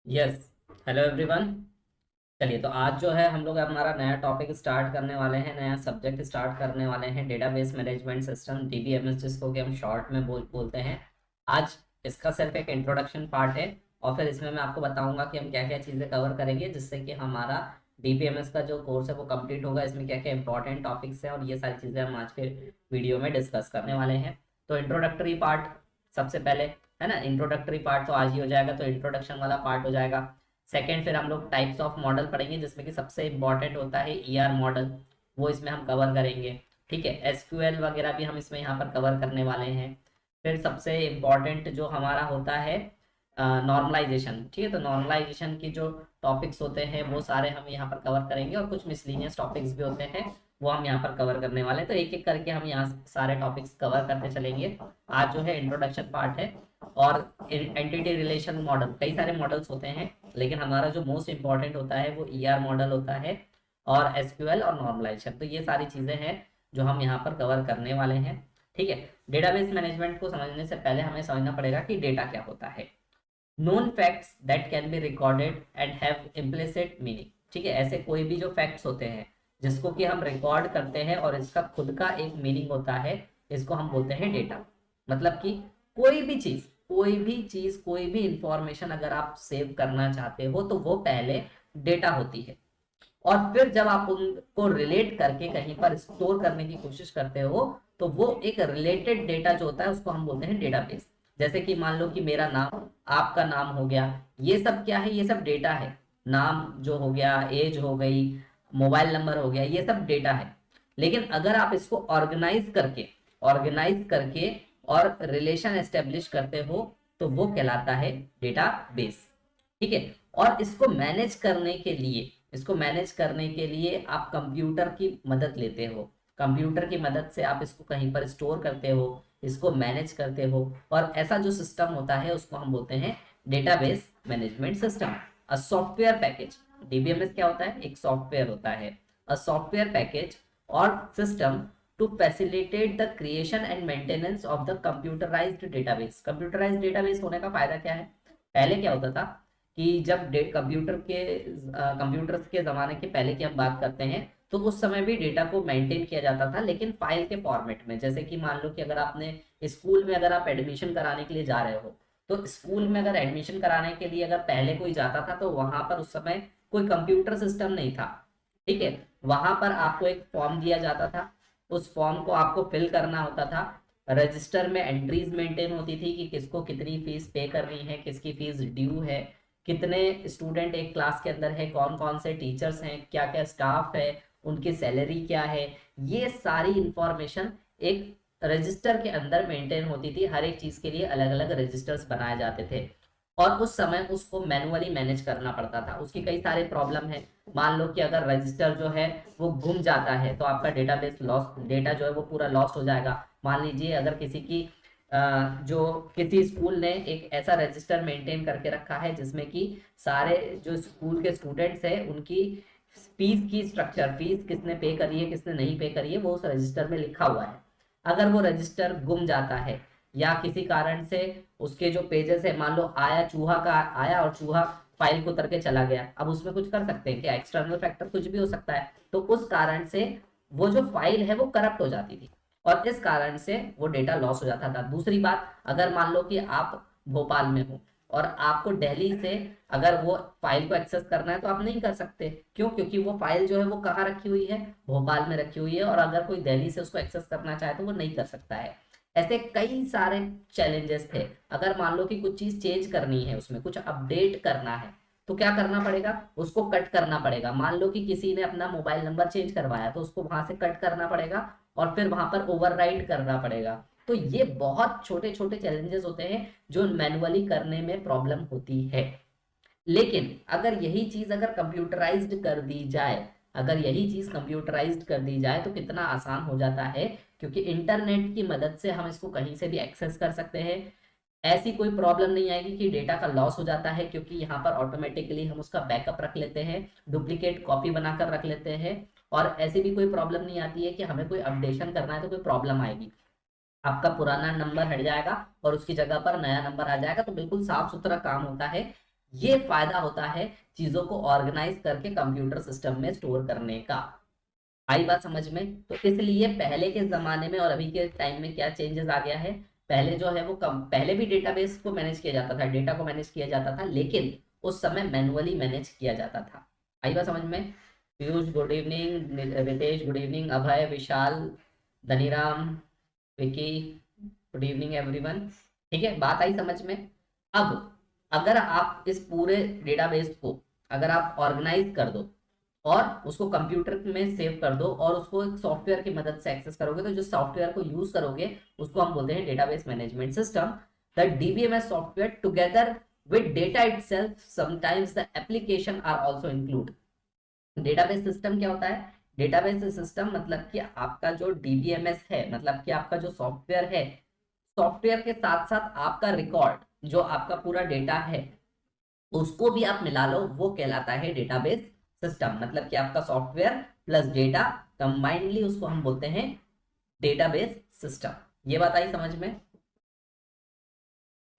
Yes. Hello everyone. चलिए, तो आज जो है हम लोग हमारा नया टॉपिक स्टार्ट करने वाले हैं, नया सब्जेक्ट स्टार्ट करने वाले हैं, डेटाबेस मैनेजमेंट सिस्टम डीबीएमएस, जिसको कि हम शॉर्ट में बोलते हैं। आज इसका सिर्फ एक इंट्रोडक्शन पार्ट है, और फिर इसमें मैं आपको बताऊंगा कि हम क्या क्या चीज़ें कवर करेंगे जिससे कि हमारा डीबीएमएस का जो कोर्स है वो कंप्लीट होगा। इसमें क्या क्या इंपॉर्टेंट टॉपिक्स हैं और ये सारी चीज़ें हम आज के वीडियो में डिस्कस करने वाले हैं। तो इंट्रोडक्टरी पार्ट सबसे पहले, है ना। इंट्रोडक्टरी पार्ट तो आज ही हो जाएगा, तो इंट्रोडक्शन वाला पार्ट हो जाएगा। सेकेंड, फिर हम लोग टाइप्स ऑफ मॉडल पढ़ेंगे, जिसमें कि सबसे इंपॉर्टेंट होता है ईआर मॉडल, वो इसमें हम कवर करेंगे। ठीक है, एसक्यूएल वगैरह भी हम इसमें यहाँ पर कवर करने वाले हैं। फिर सबसे इम्पॉर्टेंट जो हमारा होता है नॉर्मलाइजेशन। ठीक है, तो नॉर्मलाइजेशन की जो टॉपिक्स होते हैं वो सारे हम यहाँ पर कवर करेंगे, और कुछ मिसलिनियस टॉपिक्स भी होते हैं वो हम यहाँ पर कवर करने वाले हैं। तो एक एक करके हम यहाँ सारे टॉपिक्स कवर करते चलेंगे। आज जो है इंट्रोडक्शन पार्ट है, और एंटिटी रिलेशन मॉडल, कई सारे मॉडल्स होते हैं, लेकिन हमारा जो मोस्ट इंपॉर्टेंट होता है वो ईआर मॉडल होता है, और एसक्यूएल और नॉर्मलाइजेशन। तो ये सारी चीज़ें हैं जो हम यहाँ पर कवर करने वाले हैं। ठीक है, डेटाबेस मैनेजमेंट को समझने से पहले हमें समझना पड़ेगा कि डेटा क्या होता है। Known facts that can be recorded and have implicit meaning. ठीक है, ऐसे कोई भी जो फैक्ट्स होते हैं जिसको कि हम रिकॉर्ड करते हैं और इसका खुद का एक मीनिंग होता है, इसको हम बोलते हैं डेटा। मतलब कि कोई भी चीज, कोई भी इंफॉर्मेशन अगर आप सेव करना चाहते हो तो वो पहले डेटा होती है, और फिर जब आप उनको रिलेट करके कहीं पर स्टोर करने की कोशिश करते हो तो वो एक रिलेटेड डेटा जो होता है उसको हम बोलते हैं डेटाबेस। जैसे कि मान लो कि मेरा नाम, आपका नाम हो गया, ये सब क्या है, ये सब डेटा है। नाम जो हो गया, एज हो गई, मोबाइल नंबर हो गया, ये सब डेटा है। लेकिन अगर आप इसको ऑर्गेनाइज करके और रिलेशन एस्टेब्लिश करते हो तो वो कहलाता है डेटाबेस। ठीक है, और इसको मैनेज करने के लिए आप कंप्यूटर की मदद लेते हो। कंप्यूटर की मदद से आप इसको कहीं पर स्टोर करते हो, इसको मैनेज करते हो, और ऐसा जो सिस्टम होता है उसको हम बोलते हैं database management system. A software package, DBMS क्या होता है, एक सॉफ्टवेयर होता है। अ सॉफ्टवेयर पैकेज और system to facilitate the creation and maintenance of the computerised database. Computerised database होने का फायदा क्या है? पहले क्या होता था कि जब कंप्यूटर्स के ज़माने के पहले की हम बात करते हैं, तो उस समय भी डेटा को मेंटेन किया जाता था, लेकिन फाइल के फॉर्मेट में। जैसे कि मान लो कि अगर आपने स्कूल में, अगर आप एडमिशन कराने के लिए जा रहे हो, तो स्कूल में अगर एडमिशन कराने के लिए अगर पहले कोई जाता था तो वहां पर उस समय कोई कंप्यूटर सिस्टम नहीं था। ठीक है, वहां पर आपको एक फॉर्म दिया जाता था, उस फॉर्म को आपको फिल करना होता था। रजिस्टर में एंट्रीज मेंटेन होती थी कि किसको कितनी फीस पे करनी है, किसकी फीस ड्यू है, कितने स्टूडेंट एक क्लास के अंदर है, कौन कौन से टीचर्स हैं, क्या क्या स्टाफ है, उनकी सैलरी क्या है। ये सारी इंफॉर्मेशन एक रजिस्टर के अंदर मेंटेन होती थी। हर एक चीज के लिए अलग अलग रजिस्टर्स बनाए जाते थे, और उस समय उसको मैनुअली मैनेज करना पड़ता था। उसकी कई सारे प्रॉब्लम है। मान लो कि अगर रजिस्टर जो है वो गुम जाता है तो आपका डेटाबेस लॉस, डेटा जो है वो पूरा लॉस्ट हो जाएगा। मान लीजिए अगर जो किसी स्कूल ने एक ऐसा रजिस्टर मेंटेन करके रखा है जिसमें कि सारे जो स्कूल के स्टूडेंट्स हैं उनकी फीस की स्ट्रक्चर, फीस किसने पे करी है किसने नहीं पे करी है, वो उस रजिस्टर में लिखा हुआ है। अगर वो रजिस्टर गुम जाता है या किसी कारण से उसके जो पेजेस है, मान लो आया चूहा का आया और चूहा फाइल को उतर के चला गया, अब उसमें कुछ कर सकते हैं क्या? एक्सटर्नल फैक्टर कुछ भी हो सकता है। तो उस कारण से वो जो फाइल है वो करप्ट हो जाती थी, और इस कारण से वो डेटा लॉस हो जाता था। दूसरी बात, अगर मान लो कि आप भोपाल में हो और आपको दिल्ली से अगर वो फाइल को एक्सेस करना है तो आप नहीं कर सकते। क्यों? क्योंकि वो फाइल जो है वो कहाँ रखी हुई है, भोपाल में रखी हुई है, और अगर कोई दिल्ली से उसको एक्सेस करना चाहे तो वो नहीं कर सकता है। ऐसे कई सारे चैलेंजेस थे। अगर मान लो कि कुछ चीज चेंज करनी है, उसमें कुछ अपडेट करना है, तो क्या करना पड़ेगा? उसको कट करना पड़ेगा। मान लो कि किसी ने अपना मोबाइल नंबर चेंज करवाया तो उसको वहां से कट करना पड़ेगा, और फिर वहां पर ओवरराइट करना पड़ेगा। तो ये बहुत छोटे छोटे चैलेंजेस होते हैं जो मैनुअली करने में प्रॉब्लम होती है। लेकिन अगर यही चीज अगर कंप्यूटराइज्ड कर दी जाए, तो कितना आसान हो जाता है, क्योंकि इंटरनेट की मदद से हम इसको कहीं से भी एक्सेस कर सकते हैं। ऐसी कोई प्रॉब्लम नहीं आएगी कि डेटा का लॉस हो जाता है, क्योंकि यहाँ पर ऑटोमेटिकली हम उसका बैकअप रख लेते हैं, डुप्लीकेट कॉपी बनाकर रख लेते हैं। और ऐसी भी कोई प्रॉब्लम नहीं आती है कि हमें कोई अपडेशन करना है तो कोई प्रॉब्लम आएगी। आपका पुराना नंबर हट जाएगा और उसकी जगह पर नया नंबर आ जाएगा, तो बिल्कुल साफ सुथरा काम होता है। ये फायदा होता है चीजों को ऑर्गेनाइज करके कंप्यूटर सिस्टम में स्टोर करने का। आई बात समझ में? तो इसलिए पहले के जमाने में और अभी के टाइम में क्या चेंजेस आ गया है, पहले जो है वो पहले भी डेटाबेस को मैनेज किया जाता था, डेटा को मैनेज किया जाता था, लेकिन उस समय मैनुअली मैनेज किया जाता था। आई बात समझ में? Piyush good evening, Ritesh good evening, Abhay, Vishal, Dhaniram, Vicky good evening everyone. ठीक है, बात आई समझ में? अब अगर आप इस पूरे डेटाबेस को अगर आप ऑर्गेनाइज कर दो और उसको कंप्यूटर में सेव कर दो और उसको एक सॉफ्टवेयर की मदद से एक्सेस करोगे, तो जो सॉफ्टवेयर को यूज करोगे उसको हम बोलते हैं database management system. The DBMS software together with data itself, sometimes the application are also include. Database system क्या होता है? डेटाबेस सिस्टम मतलब कि आपका जो डीबीएमएस है, मतलब कि आपका जो सॉफ्टवेयर है, सॉफ्टवेयर के साथ साथ आपका रिकॉर्ड, जो आपका पूरा डेटा है, उसको भी आप मिला लो, वो कहलाता है डेटाबेस सिस्टम। मतलब कि आपका सॉफ्टवेयर प्लस डेटा कंबाइंडली, उसको हम बोलते हैं डेटाबेस सिस्टम। ये बात आई समझ में?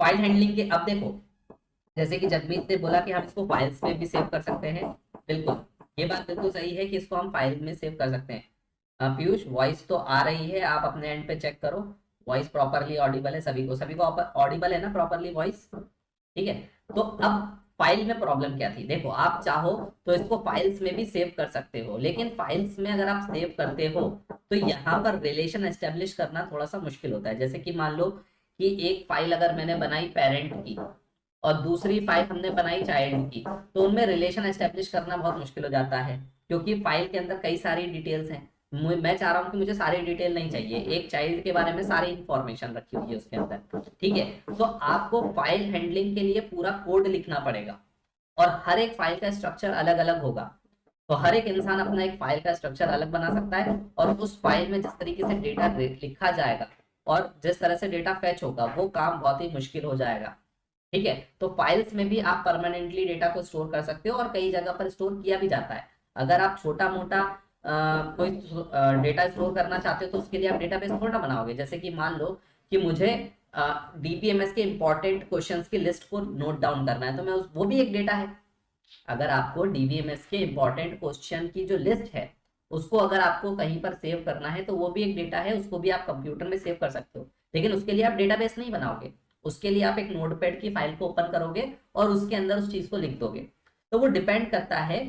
फाइल हैंडलिंग के, अब देखो जैसे कि जगमीत ने बोला कि हम इसको फाइल्स में भी सेव कर सकते हैं, बिल्कुल ये बात बिल्कुल सही है कि इसको हम फाइल में सेव कर सकते हैं। पीयूष, वॉइस तो आ रही है, आप अपने एंड पे चेक करो, वॉइस प्रॉपरली ऑडिबल है, सभी को ऑडिबल है ना प्रॉपरली वॉइस? ठीक है, तो अब फाइल में प्रॉब्लम क्या थी? देखो आप चाहो तो इसको फाइल्स में भी सेव कर सकते हो, लेकिन फाइल्स में अगर आप सेव करते हो तो यहाँ पर रिलेशन एस्टेब्लिश करना थोड़ा सा मुश्किल होता है। जैसे कि मान लो कि एक फाइल अगर मैंने बनाई पेरेंट की और दूसरी फाइल हमने बनाई चाइल्ड की, तो उनमें रिलेशन एस्टेब्लिश करना बहुत मुश्किल हो जाता है, क्योंकि फाइल के अंदर कई सारी डिटेल्स हैं। मैं चाह रहा हूँ कि मुझे सारी डिटेल नहीं चाहिए, एक चाइल्ड के बारे में सारी इंफॉर्मेशन रखी हुई है उसके अंदर। ठीक है, तो आपको फाइल हैंडलिंग के लिए पूरा कोड लिखना पड़ेगा और हर एक फाइल का स्ट्रक्चर अलग अलग होगा। तो हर एक इंसान अपना एक फाइल का स्ट्रक्चर अलग बना सकता है और उस फाइल में जिस तरीके से डेटा लिखा जाएगा और जिस तरह से डेटा फेच होगा, वो काम बहुत ही मुश्किल हो जाएगा। ठीक है, तो फाइल्स में भी आप परमानेंटली डेटा को स्टोर कर सकते हो और कई जगह पर स्टोर किया भी जाता है। अगर आप छोटा मोटा कोई डेटा स्टोर करना चाहते हो तो उसके लिए आप डेटाबेस थोड़ा ना बनाओगे। जैसे कि मान लो कि मुझे डीबीएमएस के इंपॉर्टेंट क्वेश्चंस की लिस्ट को नोट डाउन करना है, तो मैं वो भी एक डेटा है। अगर आपको डीबीएमएस के इंपॉर्टेंट क्वेश्चन की जो लिस्ट है उसको अगर आपको कहीं पर सेव करना है, तो वो भी एक डेटा है, उसको भी आप कंप्यूटर में सेव कर सकते हो। लेकिन उसके लिए आप डेटाबेस नहीं बनाओगे, उसके लिए आप एक नोटपैड की फाइल को ओपन करोगे और उसके अंदर उस चीज को लिख दोगे। तो वो डिपेंड करता है,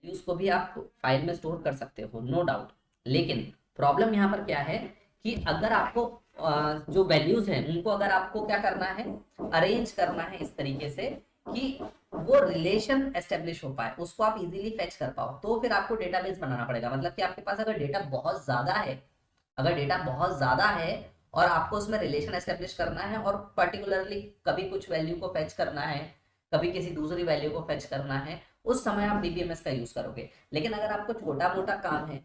उसको भी आप फाइल में स्टोर कर सकते हो, नो डाउट। लेकिन प्रॉब्लम यहाँ पर क्या है कि अगर आपको जो वैल्यूज हैं उनको अगर आपको क्या करना है, अरेंज करना है इस तरीके से कि वो रिलेशन एस्टेब्लिश हो पाए, उसको आप इजीली फेच कर पाओ, तो फिर आपको डेटाबेस बनाना पड़ेगा। मतलब कि आपके पास अगर डेटा बहुत ज्यादा है, अगर डेटा बहुत ज्यादा है और आपको उसमें रिलेशन एस्टेब्लिश करना है और पर्टिकुलरली कभी कुछ वैल्यू को फेच करना है, कभी किसी दूसरी वैल्यू को फेच करना है, उस समय आप डीबीएमएस का यूज करोगे। लेकिन अगर आपको छोटा मोटा काम है,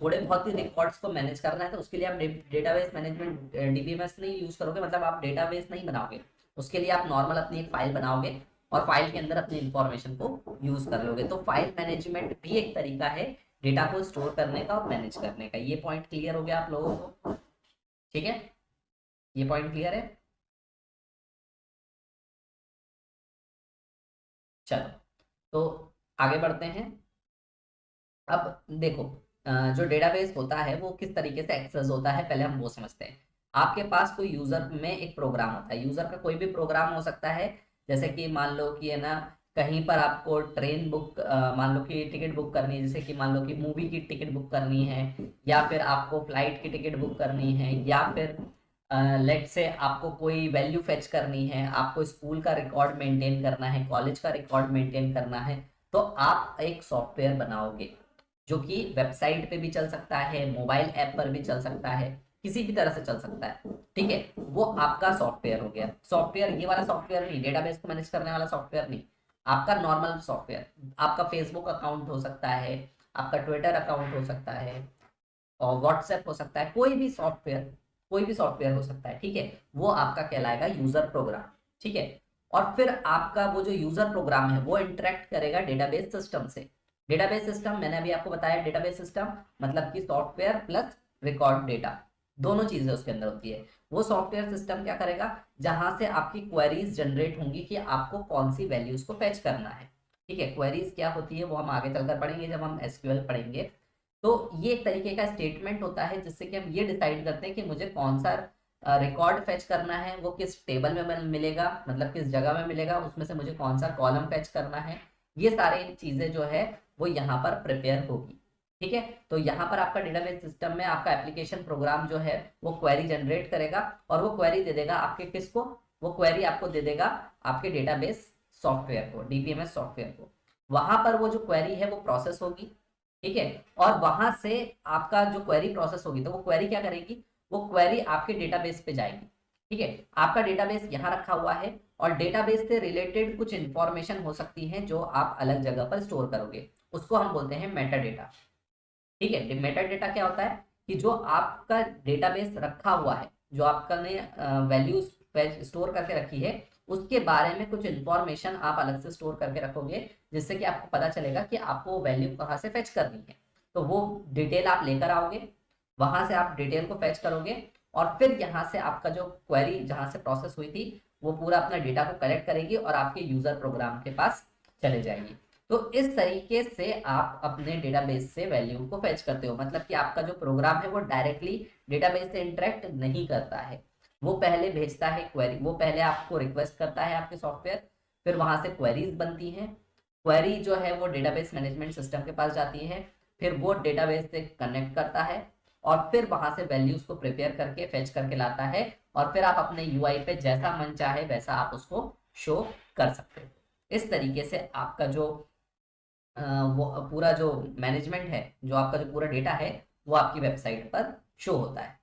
थोड़े बहुत ही रिकॉर्ड्स को मैनेज करना है, तो उसके लिए आप डेटाबेस मैनेजमेंट डीबीएमएस नहीं यूज करोगे, मतलब आप डेटाबेस नहीं बनाओगे। उसके लिए आप नॉर्मल अपनी एक फाइल बनाओगे और फाइल के अंदर अपनी इंफॉर्मेशन को यूज कर लोगे। तो फाइल मैनेजमेंट भी एक तरीका है डेटा को स्टोर करने का और मैनेज करने का। ये पॉइंट क्लियर हो गया आप लोगों को? ठीक है, ये पॉइंट क्लियर है? चलो, तो आगे बढ़ते हैं। अब देखो जो डेटाबेस होता है वो किस तरीके से एक्सेस होता है, पहले हम वो समझते हैं। आपके पास कोई यूजर में एक प्रोग्राम होता है, यूजर का कोई भी प्रोग्राम हो सकता है। जैसे कि मान लो कि है ना, कहीं पर आपको ट्रेन बुक, मान लो कि टिकट बुक करनी है, जैसे कि मान लो कि मूवी की टिकट बुक करनी है, या फिर आपको फ्लाइट की टिकट बुक करनी है, या फिर लेट से आपको कोई वैल्यू फेच करनी है, आपको स्कूल का रिकॉर्ड मेंटेन करना है, कॉलेज का रिकॉर्ड मेंटेन करना है, तो आप एक सॉफ्टवेयर बनाओगे जो कि वेबसाइट पे भी चल सकता है, मोबाइल ऐप पर भी चल सकता है, किसी भी तरह से चल सकता है। ठीक है, वो आपका सॉफ्टवेयर हो गया। सॉफ्टवेयर ये वाला सॉफ्टवेयर नहीं, डेटाबेस को मैनेज करने वाला सॉफ्टवेयर नहीं, आपका नॉर्मल सॉफ्टवेयर। आपका फेसबुक अकाउंट हो सकता है, आपका ट्विटर अकाउंट हो सकता है, और व्हाट्सएप हो सकता है, कोई भी सॉफ्टवेयर, कोई भी सॉफ्टवेयर हो सकता है। ठीक है, वो आपका कहलाएगा यूजर प्रोग्राम। ठीक है, और फिर आपका वो जो यूजर प्रोग्राम है वो इंटरेक्ट करेगा डेटाबेस सिस्टम से। डेटाबेस सिस्टम मैंने अभी आपको बताया, डेटाबेस सिस्टम मतलब कि सॉफ्टवेयर प्लस रिकॉर्ड डेटा। दोनों चीजें उसके अंदर होती है। वो सॉफ्टवेयर सिस्टम क्या करेगा, जहां से आपकी क्वेरीज जनरेट होंगी कि आपको कौन सी वैल्यूज को फेच करना है। ठीक है, क्वेरीज क्या होती है वो हम आगे चलकर पढ़ेंगे जब हम एसक्यूएल पढ़ेंगे। तो ये एक तरीके का स्टेटमेंट होता है जिससे कि हम ये डिसाइड करते हैं कि मुझे कौन सा रिकॉर्ड फेच करना है, वो किस टेबल में मिलेगा, मतलब किस जगह में मिलेगा, उसमें से मुझे कौन सा कॉलम फेच करना है। ये सारी चीजें जो है वो यहाँ पर प्रिपेयर होगी। ठीक है, तो यहाँ पर आपका डेटाबेस सिस्टम में आपका एप्लीकेशन प्रोग्राम जो है वो क्वेरी जनरेट करेगा और वो क्वेरी दे देगा आपके किसको, वो क्वेरी आपको दे देगा आपके डेटाबेस सॉफ्टवेयर को, डीबीएमएस सॉफ्टवेयर को। वहां पर वो जो क्वेरी है वो प्रोसेस होगी। ठीक है, और वहां से आपका जो क्वेरी प्रोसेस होगी तो वो क्वेरी क्या करेगी, वो क्वेरी आपके डेटाबेस पे जाएगी। ठीक है, आपका डेटाबेस यहाँ रखा हुआ है और डेटाबेस से रिलेटेड कुछ इंफॉर्मेशन हो सकती है जो आप अलग जगह पर स्टोर करोगे, उसको हम बोलते हैं मेटा डेटा। ठीक है, मेटा डेटा क्या होता है कि जो आपका डेटाबेस रखा हुआ है, जो आपका ने वैल्यूज स्टोर करके रखी है, उसके बारे में कुछ इंफॉर्मेशन आप अलग से स्टोर करके रखोगे, जिससे कि आपको पता चलेगा कि आपको वैल्यू कहाँ से फेच करनी है। तो वो डिटेल आप लेकर आओगे, वहां से आप डिटेल को फेच करोगे और फिर यहाँ से आपका जो क्वेरी जहाँ से प्रोसेस हुई थी वो पूरा अपना डेटा को कलेक्ट करेगी और आपके यूजर प्रोग्राम के पास चले जाएगी। तो इस तरीके से आप अपने डेटाबेस से वैल्यू को फेच करते हो, मतलब कि आपका जो प्रोग्राम है वो डायरेक्टली डेटाबेस से इंटरेक्ट नहीं करता है, वो पहले भेजता है क्वेरी, वो पहले आपको रिक्वेस्ट करता है आपके सॉफ्टवेयर, फिर वहां से क्वेरीज बनती हैं, क्वेरी जो है वो डेटाबेस मैनेजमेंट सिस्टम के पास जाती है, फिर वो डेटाबेस से कनेक्ट करता है और फिर वहां से वैल्यूज को प्रिपेयर करके फेच करके लाता है और फिर आप अपने यूआई पे जैसा मन चाहे वैसा आप उसको शो कर सकते हो। इस तरीके से आपका जो वो पूरा जो मैनेजमेंट है, जो आपका जो पूरा डेटा है वो आपकी वेबसाइट पर शो होता है।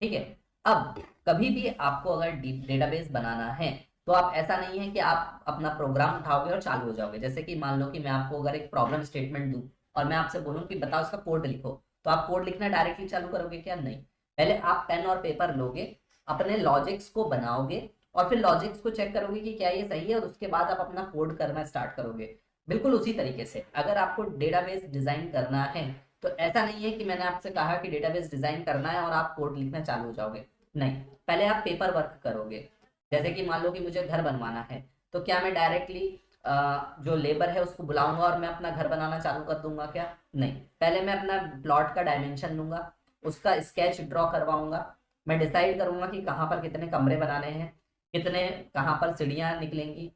ठीक है, अब कभी भी आपको अगर डेटाबेस बनाना है तो आप ऐसा नहीं है कि आप अपना प्रोग्राम उठाओगे और चालू हो जाओगे। जैसे कि मान लो कि मैं आपको अगर एक प्रॉब्लम स्टेटमेंट दूं और मैं आपसे बोलूं कि बताओ इसका कोड लिखो, तो आप कोड लिखना डायरेक्टली चालू करोगे क्या? नहीं, पहले आप पेन और पेपर लोगे, अपने लॉजिक्स को बनाओगे और फिर लॉजिक्स को चेक करोगे कि क्या ये सही है और उसके बाद आप अपना कोड करना स्टार्ट करोगे। बिल्कुल उसी तरीके से अगर आपको डेटाबेस डिजाइन करना है तो ऐसा नहीं है कि मैंने आपसे कहा कि डेटाबेस डिजाइन करना है और आप कोड लिखना चालू हो जाओगे। नहीं, पहले आप पेपर वर्क करोगे। जैसे कि मान लो कि मुझे घर बनवाना है, तो क्या मैं डायरेक्टली जो लेबर है उसको बुलाऊंगा और मैं अपना घर बनाना चालू कर दूंगा क्या? नहीं, पहले मैं अपना प्लॉट का डायमेंशन लूंगा, उसका स्केच ड्रॉ करवाऊंगा, मैं डिसाइड करूंगा कि कहाँ पर कितने कमरे बनाने हैं, कितने कहाँ पर सीढ़ियाँ निकलेंगी,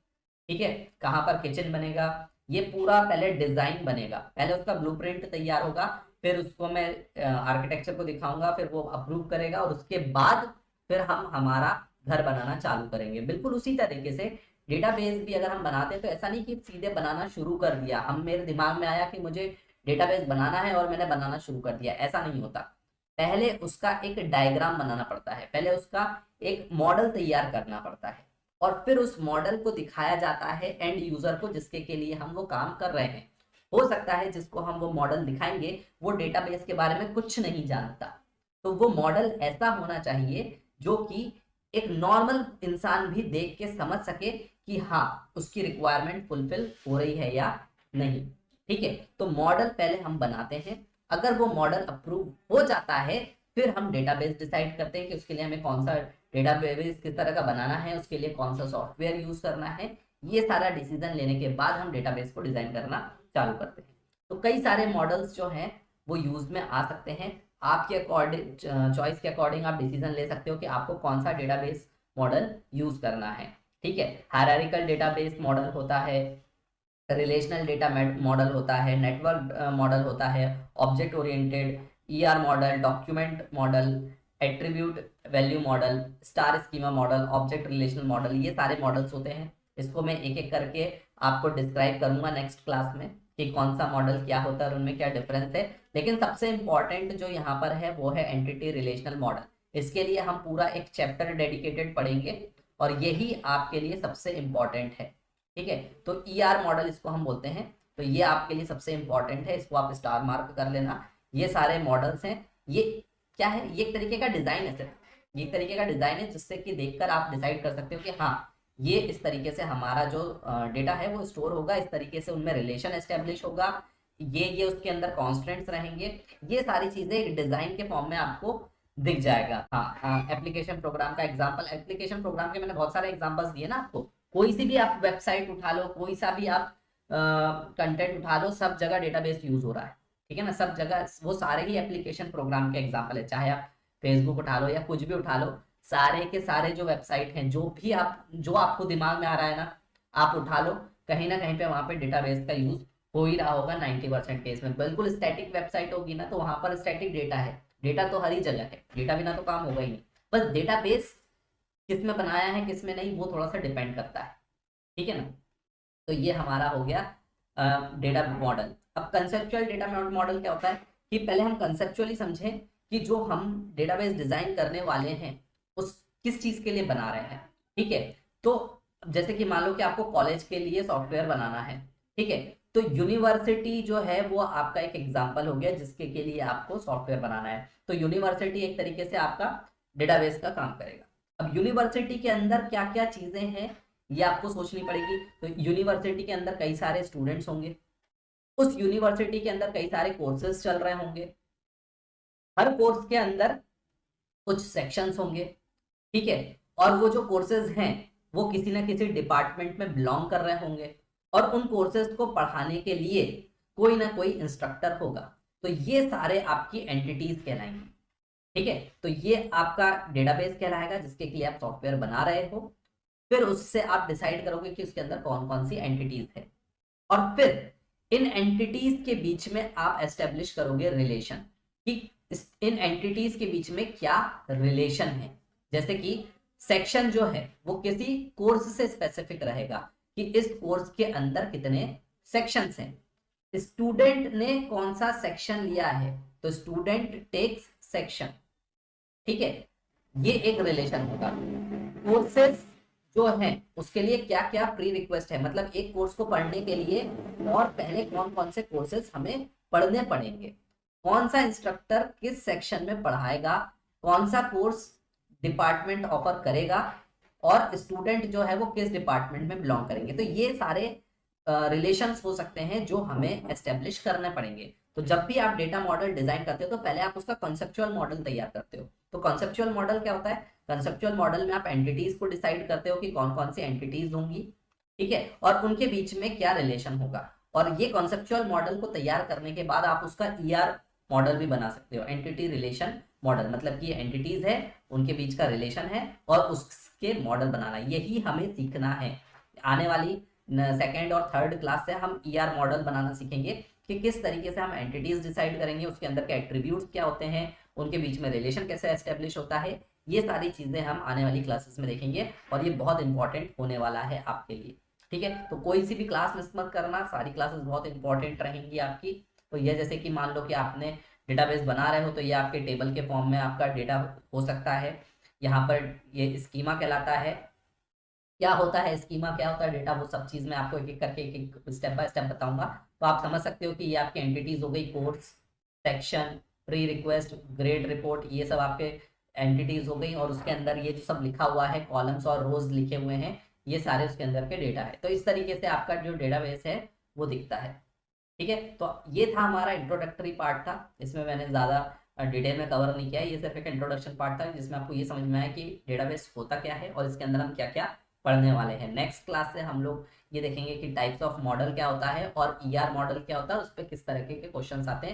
ठीक है, कहाँ पर किचन बनेगा, ये पूरा पहले डिजाइन बनेगा, पहले उसका ब्लूप्रिंट तैयार होगा, फिर उसको मैं आर्किटेक्चर को दिखाऊंगा, फिर वो अप्रूव करेगा और उसके बाद फिर हम हमारा घर बनाना चालू करेंगे। बिल्कुल उसी तरीके से डेटाबेस भी अगर हम बनाते हैं तो ऐसा नहीं कि सीधे बनाना शुरू कर दिया, हम मेरे दिमाग में आया कि मुझे डेटाबेस बनाना है और मैंने बनाना शुरू कर दिया, ऐसा नहीं होता। पहले उसका एक डायग्राम बनाना पड़ता है, पहले उसका एक मॉडल तैयार करना पड़ता है और फिर उस मॉडल को दिखाया जाता है एंड यूजर को, जिसके के लिए हम वो काम कर रहे हैं। हो सकता है जिसको हम वो मॉडल दिखाएंगे वो डेटाबेस के बारे में कुछ नहीं जानता, तो वो मॉडल ऐसा होना चाहिए जो कि एक नॉर्मल इंसान भी देख के समझ सके कि हाँ उसकी रिक्वायरमेंट फुलफिल हो रही है या नहीं। ठीक है, तो मॉडल पहले हम बनाते हैं, अगर वो मॉडल अप्रूव हो जाता है फिर हम डेटाबेस डिसाइड करते हैं कि उसके लिए हमें कौन सा डेटाबेस किस तरह का बनाना है, उसके लिए कौन सा सॉफ्टवेयर यूज करना है। ये सारा डिसीजन लेने के बाद हम डेटाबेस को डिजाइन करना चालू करते हैं। तो कई सारे मॉडल्स जो हैं वो यूज में आ सकते हैं, आपके अकॉर्डिंग चॉइस के अकॉर्डिंग आप डिसीजन ले सकते हो कि आपको कौन सा डेटाबेस मॉडल यूज करना है। ठीक है, हायरार्किकल डेटाबेस मॉडल होता है, रिलेशनल डेटा मॉडल होता है, नेटवर्क मॉडल होता है, object oriented, ER model, document model, attribute value model, star schema model, object relational model, ये सारे मॉडल्स होते हैं। इसको मैं एक एक करके आपको डिस्क्राइब करूंगा नेक्स्ट क्लास में कि कौन सा मॉडल क्या होता है और उनमें क्या डिफरेंस है। लेकिन सबसे इंपॉर्टेंट जो यहाँ पर है वो है एंटिटी रिलेशनल मॉडल। इसके लिए हम पूरा एक चैप्टर डेडिकेटेड पढ़ेंगे और यही आपके लिए सबसे इंपॉर्टेंट है। ठीक है, तो ईआर मॉडल इसको हम बोलते हैं, तो ये आपके लिए सबसे इंपॉर्टेंट है, इसको आप स्टार मार्क कर लेना। ये सारे मॉडल्स हैं, ये क्या है, ये एक तरीके का डिजाइन है, सिर्फ ये एक तरीके का डिजाइन है जिससे कि देखकर आप डिसाइड कर सकते हो कि हाँ ये इस तरीके से हमारा जो डेटा है वो स्टोर होगा, इस तरीके से उनमें रिलेशन एस्टेब्लिश होगा, ये उसके अंदर कॉन्स्टेंट्स रहेंगे। ये सारी चीजें एक डिजाइन के फॉर्म में आपको दिख जाएगा। हाँ, एप्लीकेशन प्रोग्राम का एग्जांपल, एप्लीकेशन प्रोग्राम के मैंने बहुत सारे एग्जांपल्स दिए ना आपको। कोई सी भी आप वेबसाइट उठा लो, कोई सा भी आप कंटेंट उठा लो, सब जगह डेटाबेस यूज हो रहा है। ठीक है ना, सब जगह वो सारे ही एप्लीकेशन प्रोग्राम के एग्जाम्पल है। चाहे आप फेसबुक उठा लो या कुछ भी उठा लो, सारे के सारे जो वेबसाइट हैं, जो भी आप, जो आपको दिमाग में आ रहा है ना, आप उठा लो, कहीं ना कहीं पे वहां पे डेटाबेस का यूज हो ही रहा होगा 90% केस में। बिल्कुल स्टैटिक वेबसाइट होगी ना, तो वहां पर स्टैटिक डेटा है। डेटा तो हर ही जगह है, डेटा बिना तो काम होगा ही नहीं। बस डेटाबेस किस में बनाया है किस में नहीं, वो थोड़ा सा डिपेंड करता है। ठीक है ना। तो ये हमारा हो गया डेटा मॉडल। अब कंसेप्चुअल डेटा मॉडल क्या होता है, कि पहले हम कंसेप्चुअली समझें कि जो हम डेटाबेस डिजाइन करने वाले हैं उस किस चीज के लिए बना रहे हैं। ठीक है। तो जैसे कि मान लो कि आपको कॉलेज के लिए सॉफ्टवेयर बनाना है। ठीक है। तो यूनिवर्सिटी जो है वो आपका एक एग्जाम्पल हो गया जिसके के लिए आपको सॉफ्टवेयर बनाना है। तो यूनिवर्सिटी एक तरीके से आपका डेटाबेस का काम करेगा। अब यूनिवर्सिटी के अंदर क्या क्या चीजें हैं ये आपको सोचनी पड़ेगी। तो यूनिवर्सिटी के अंदर कई सारे स्टूडेंट्स होंगे, उस यूनिवर्सिटी के अंदर कई सारे कोर्सेज चल रहे होंगे, हर कोर्स के अंदर कुछ सेक्शंस होंगे। ठीक है। और वो जो कोर्सेज हैं वो किसी ना किसी डिपार्टमेंट में बिलोंग कर रहे होंगे, और उन कोर्सेज को पढ़ाने के लिए कोई ना कोई इंस्ट्रक्टर होगा। तो ये सारे आपकी एंटिटीज कहलाएंगे। ठीक है। तो ये आपका डेटाबेस कहलाएगा जिसके लिए आप सॉफ्टवेयर बना रहे हो। फिर उससे आप डिसाइड करोगे कि उसके अंदर कौन कौन सी एंटिटीज है, और फिर इन एंटिटीज के बीच में आप एस्टेब्लिश करोगे रिलेशन, कि इन एंटिटीज के बीच में क्या रिलेशन है। जैसे कि सेक्शन जो है वो किसी कोर्स से स्पेसिफिक रहेगा, कि इस कोर्स के अंदर कितने सेक्शंस हैं। स्टूडेंट ने कौन सा सेक्शन लिया है, तो स्टूडेंट टेक्स सेक्शन। ठीक है। ये एक रिलेशन होगा। कोर्सेज जो है उसके लिए क्या क्या प्री रिक्वेस्ट है, मतलब एक कोर्स को पढ़ने के लिए और पहले कौन कौन से कोर्सेज हमें पढ़ने पड़ेंगे, कौन सा इंस्ट्रक्टर किस सेक्शन में पढ़ाएगा, कौन सा कोर्स डिपार्टमेंट ऑफर करेगा, और स्टूडेंट जो है वो किस डिपार्टमेंट में बिलोंग करेंगे। तो ये सारे रिलेशंस हो सकते हैं जो हमें एस्टेब्लिश करने पड़ेंगे। तो जब भी आप डेटा मॉडल डिजाइन करते हो तो पहले आप उसका कॉन्सेप्चुअल मॉडल तैयार करते हो। तो कॉन्सेप्चुअल मॉडल क्या होता है, कंसेप्चुअल मॉडल में आप एंटिटीज को डिसाइड करते हो कि कौन कौन सी एंटिटीज होंगी। ठीक है। और उनके बीच में क्या रिलेशन होगा। और ये कॉन्सेप्चुअल मॉडल को तैयार करने के बाद आप उसका ईआर मॉडल भी बना सकते हो, एंटिटी रिलेशन मॉडल। मतलब कि एंटिटीज है, उनके बीच का रिलेशन है, और उसके मॉडल बनाना, यही हमें सीखना है। आने वाली सेकेंड और थर्ड क्लास से हम ईआर मॉडल बनाना सीखेंगे, कि किस तरीके से हम एंटिटीज डिसाइड करेंगे, उसके अंदर के एट्रीब्यूट्स क्या होते हैं, उनके बीच में रिलेशन कैसे एस्टेब्लिश होता है। ये सारी चीजें हम आने वाली क्लासेस में देखेंगे, और ये बहुत इंपॉर्टेंट होने वाला है आपके लिए। ठीक है। तो कोई सी भी क्लास मिस मत करना, सारी क्लासेस बहुत इंपॉर्टेंट रहेंगी आपकी। तो ये जैसे कि मान लो कि आपने डेटाबेस बना रहे हो, तो ये आपके टेबल के फॉर्म में आपका डेटा हो सकता है। यहाँ पर ये स्कीमा कहलाता है। क्या होता है स्कीमा, क्या होता है डेटा, वो सब चीज मैं आपको एक एक करके एक एक स्टेप बाय स्टेप बताऊंगा। तो आप समझ सकते हो कि ये आपकी एंटिटीज हो गई, course, section, pre request, grade report, ये सब आपके एंटिटीज हो गई। और उसके अंदर ये जो सब लिखा हुआ है, कॉलम्स और रोज लिखे हुए हैं, ये सारे उसके अंदर के डेटा है। तो इस तरीके से आपका जो डेटाबेस है वो दिखता है। ठीक है। तो ये था हमारा इंट्रोडक्टरी पार्ट था, इसमें मैंने ज़्यादा डिटेल में कवर नहीं किया है। ये सिर्फ एक इंट्रोडक्शन पार्ट था जिसमें आपको ये समझ में आया कि डेटाबेस होता क्या है और इसके अंदर हम क्या क्या पढ़ने वाले हैं। नेक्स्ट क्लास से हम लोग ये देखेंगे कि टाइप्स ऑफ मॉडल क्या होता है और ईआर मॉडल क्या होता है, उस पर किस तरह के क्वेश्चंस आते हैं।